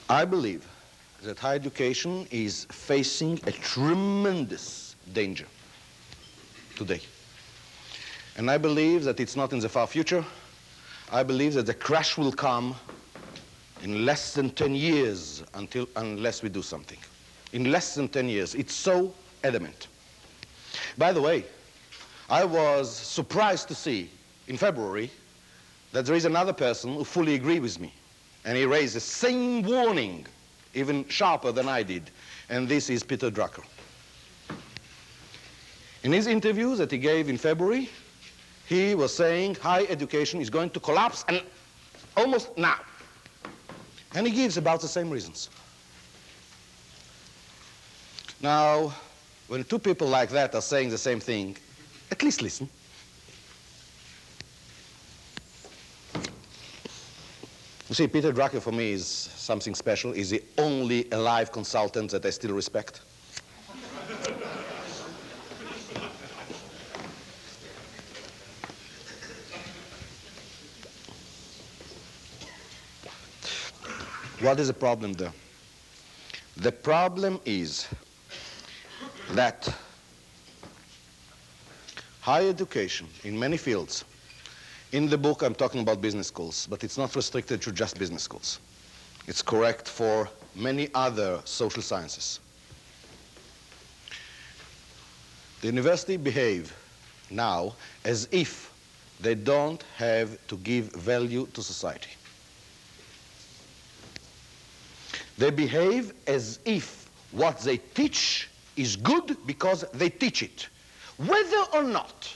I believe that higher education is facing a tremendous danger today. And I believe that it's not in the far future. I believe that the crash will come in less than 10 years unless we do something. In less than 10 years. It's so adamant. By the way, I was surprised to see in February that there is another person who fully agrees with me. And he raised the same warning, even sharper than I did. And this is Peter Drucker. In his interview that he gave in February, he was saying higher education is going to collapse and almost now. And he gives about the same reasons. Now, when two people like that are saying the same thing, at least listen. You see, Peter Drucker for me is something special. He's the only alive consultant that I still respect. What is the problem there? The problem is that higher education in many fields, in the book I'm talking about business schools, but it's not restricted to just business schools. It's correct for many other social sciences. The university behave now as if they don't have to give value to society. They behave as if what they teach is good because they teach it. Whether or not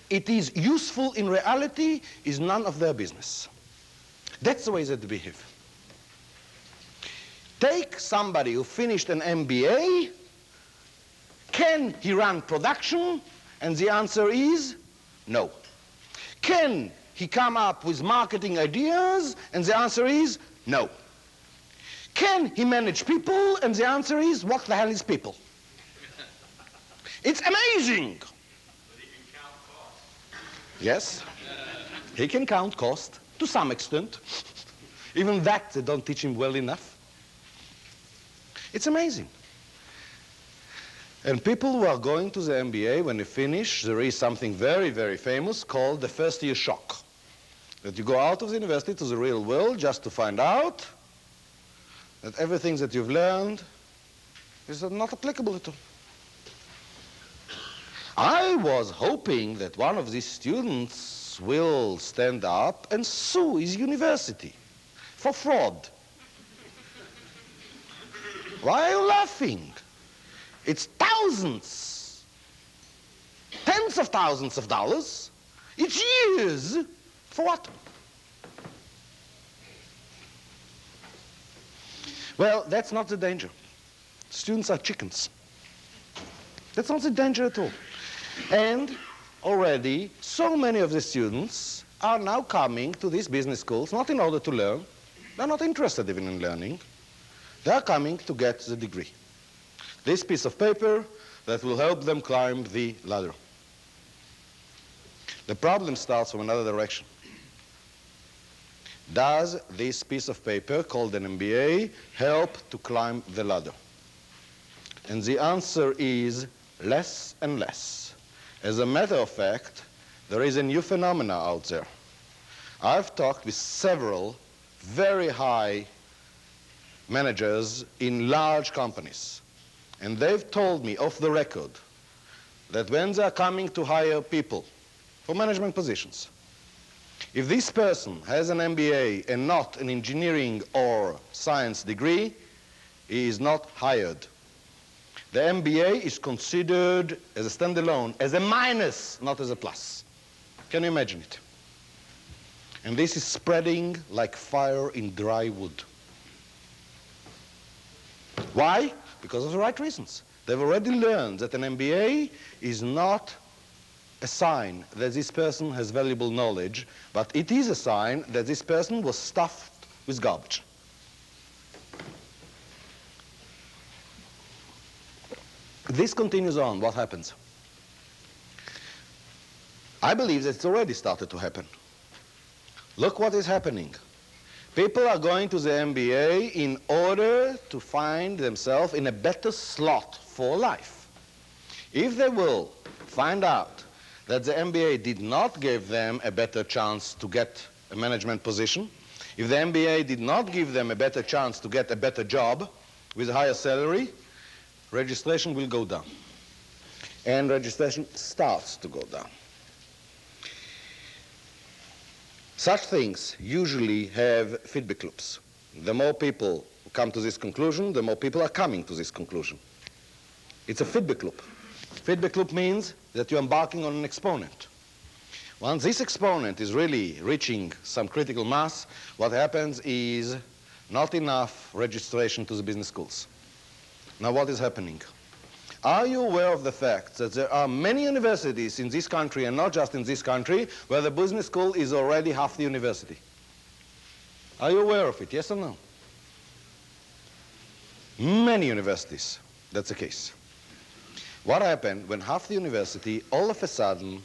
it is useful in reality is none of their business. That's the way that they behave. Take somebody who finished an MBA. Can he run production? And the answer is no. Can he come up with marketing ideas? And the answer is no. Can he manage people? And the answer is, what the hell is people? It's amazing. But he can count costs. Yes, he can count cost to some extent. Even that they don't teach him well enough. It's amazing. And people who are going to the MBA, when they finish, there is something very, very famous called the first-year shock. That you go out of the university to the real world just to find out that everything that you've learned is not applicable at all. I was hoping that one of these students will stand up and sue his university for fraud. Why are you laughing? It's thousands, tens of thousands of dollars. It's years. For what? Well, that's not the danger. Students are chickens. That's not the danger at all. And already, so many of the students are now coming to these business schools, not in order to learn. They're not interested even in learning. They're coming to get the degree. This piece of paper that will help them climb the ladder. The problem starts from another direction. Does this piece of paper, called an MBA, help to climb the ladder? And the answer is less and less. As a matter of fact, there is a new phenomena out there. I've talked with several very high managers in large companies, and they've told me off the record that when they're coming to hire people for management positions, if this person has an MBA and not an engineering or science degree, he is not hired. The MBA is considered as a standalone, as a minus, not as a plus. Can you imagine it? And this is spreading like fire in dry wood. Why? Because of the right reasons. They've already learned that an MBA is not a sign that this person has valuable knowledge, but it is a sign that this person was stuffed with garbage. This continues on. What happens? I believe that it's already started to happen. Look what is happening. People are going to the MBA in order to find themselves in a better slot for life. If they will find out that the MBA did not give them a better chance to get a management position, if the MBA did not give them a better chance to get a better job with a higher salary, registration will go down. And registration starts to go down. Such things usually have feedback loops. The more people who come to this conclusion, the more people are coming to this conclusion. It's a feedback loop. Feedback loop means that you're embarking on an exponent. Once this exponent is really reaching some critical mass, what happens is not enough registration to the business schools. Now what is happening? Are you aware of the fact that there are many universities in this country, and not just in this country, where the business school is already half the university? Are you aware of it, yes or no? Many universities, that's the case. What happened when half the university all of a sudden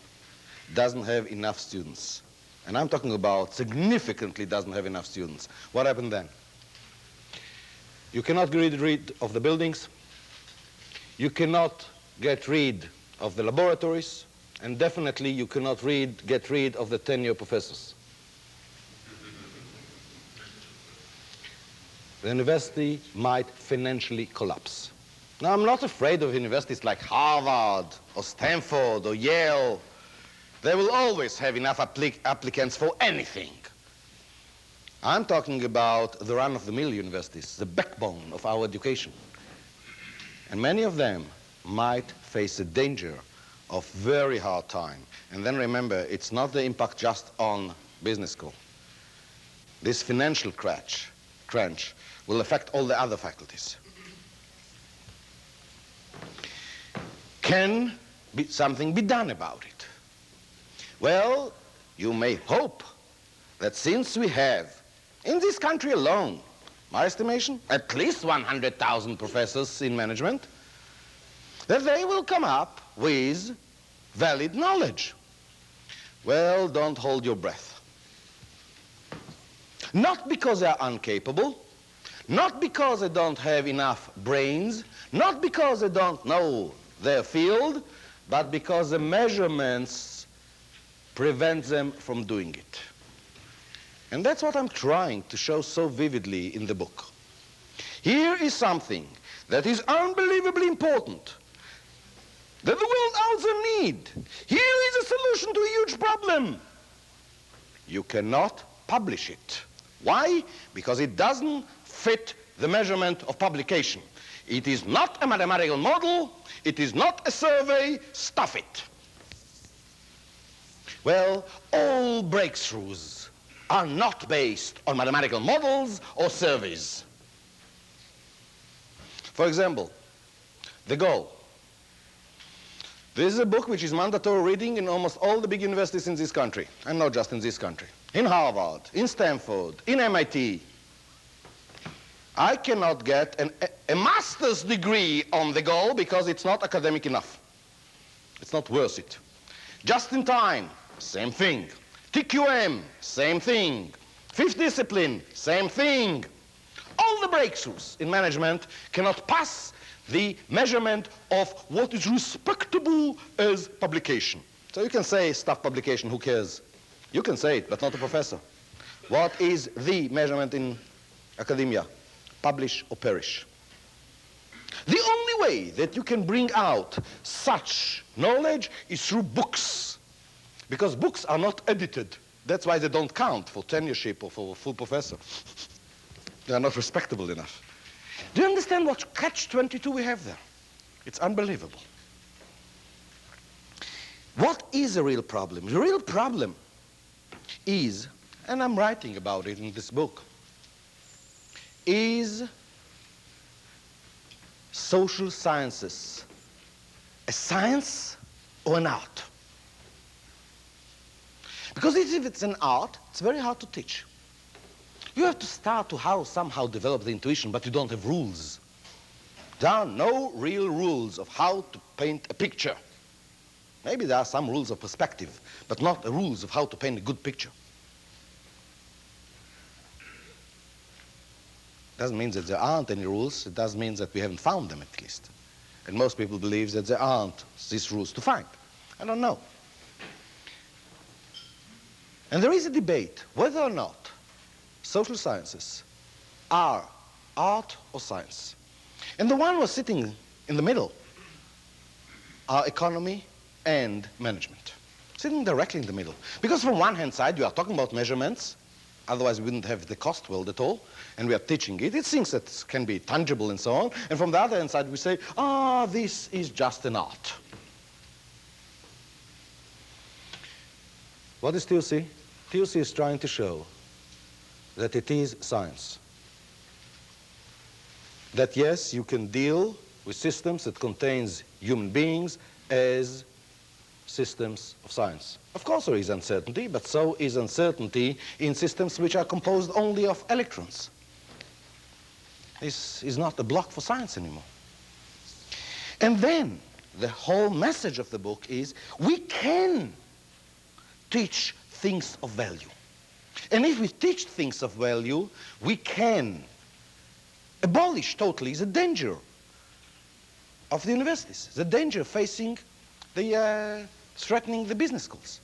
doesn't have enough students? And I'm talking about significantly doesn't have enough students. What happened then? You cannot get rid of the buildings. You cannot get rid of the laboratories, and definitely you cannot get rid of the tenure professors. The university might financially collapse. Now, I'm not afraid of universities like Harvard or Stanford or Yale. They will always have enough applicants for anything. I'm talking about the run-of-the-mill universities, the backbone of our education. And many of them might face a danger of very hard time. And then remember, it's not the impact just on business school. This financial crunch will affect all the other faculties. Can something be done about it? Well, you may hope that since we have, in this country alone, my estimation, at least 100,000 professors in management, that they will come up with valid knowledge. Well, don't hold your breath. Not because they are incapable, not because they don't have enough brains, not because they don't know their field, but because the measurements prevent them from doing it. And that's what I'm trying to show so vividly in the book. Here is something that is unbelievably important, that the world out there need. Here is a solution to a huge problem. You cannot publish it. Why? Because it doesn't fit the measurement of publication. It is not a mathematical model. It is not a survey. Stuff it. Well, all breakthroughs are not based on mathematical models or surveys. For example, The Goal. This is a book which is mandatory reading in almost all the big universities in this country, and not just in this country. In Harvard, in Stanford, in MIT. I cannot get a master's degree on The Goal because it's not academic enough. It's not worth it. Just in time, same thing. TQM, same thing. Fifth discipline, same thing. All the breakthroughs in management cannot pass the measurement of what is respectable as publication. So you can say stuff publication, who cares? You can say it, but not a professor. What is the measurement in academia? Publish or perish. The only way that you can bring out such knowledge is through books. Because books are not edited. That's why they don't count for tenureship or for a full professor. They are not respectable enough. Do you understand what catch-22 we have there? It's unbelievable. What is the real problem? The real problem is, and I'm writing about it in this book, is social sciences a science or an art? Because if it's an art, it's very hard to teach. You have to start to somehow develop the intuition, but you don't have rules. There are no real rules of how to paint a picture. Maybe there are some rules of perspective, but not the rules of how to paint a good picture. Doesn't mean that there aren't any rules. It does mean that we haven't found them, at least. And most people believe that there aren't these rules to find. I don't know. And there is a debate whether or not social sciences are art or science. And the one who was sitting in the middle are economy and management, sitting directly in the middle. Because from one hand side, you are talking about measurements, otherwise we wouldn't have the cost world at all, and we are teaching it. It's things that can be tangible and so on. And from the other hand side, we say, this is just an art. What is TUC? TUC is trying to show that it is science. That yes, you can deal with systems that contains human beings as systems of science. Of course there is uncertainty, but so is uncertainty in systems which are composed only of electrons. This is not a block for science anymore. And then the whole message of the book is we can teach things of value. And if we teach things of value, we can abolish totally the danger of the universities, the danger facing the threatening the business schools.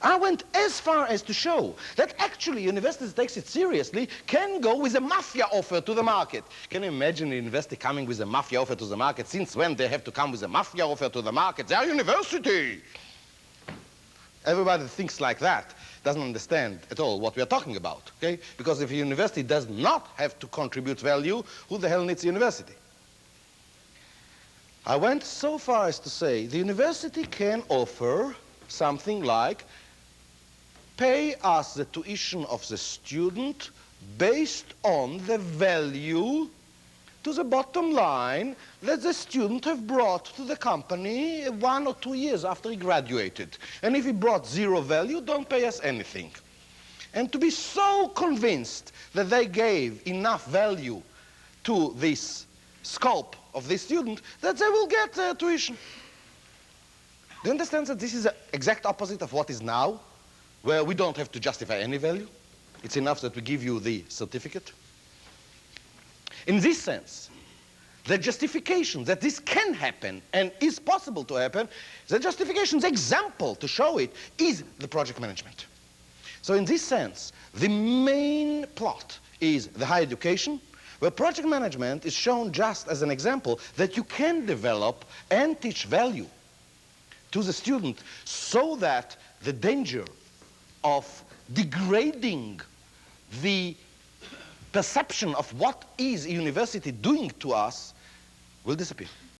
I went as far as to show that actually universities takes it seriously can go with a mafia offer to the market. Can you imagine a university coming with a mafia offer to the market? Since when they have to come with a mafia offer to the market? They are university. Everybody that thinks like that doesn't understand at all what we are talking about, okay? Because if a university does not have to contribute value, who the hell needs a university? I went so far as to say the university can offer something like pay us the tuition of the student based on the value to the bottom line that the student have brought to the company 1 or 2 years after he graduated. And if he brought zero value, don't pay us anything. And to be so convinced that they gave enough value to this scope of this student that they will get tuition. Do you understand that this is the exact opposite of what is now, where we don't have to justify any value? It's enough that we give you the certificate. In this sense, the justification that this can happen and is possible to happen, the justification's example to show it is the project management. So in this sense, the main plot is the higher education, where project management is shown just as an example that you can develop and teach value to the student so that the danger of degrading the perception of what is a university doing to us will disappear.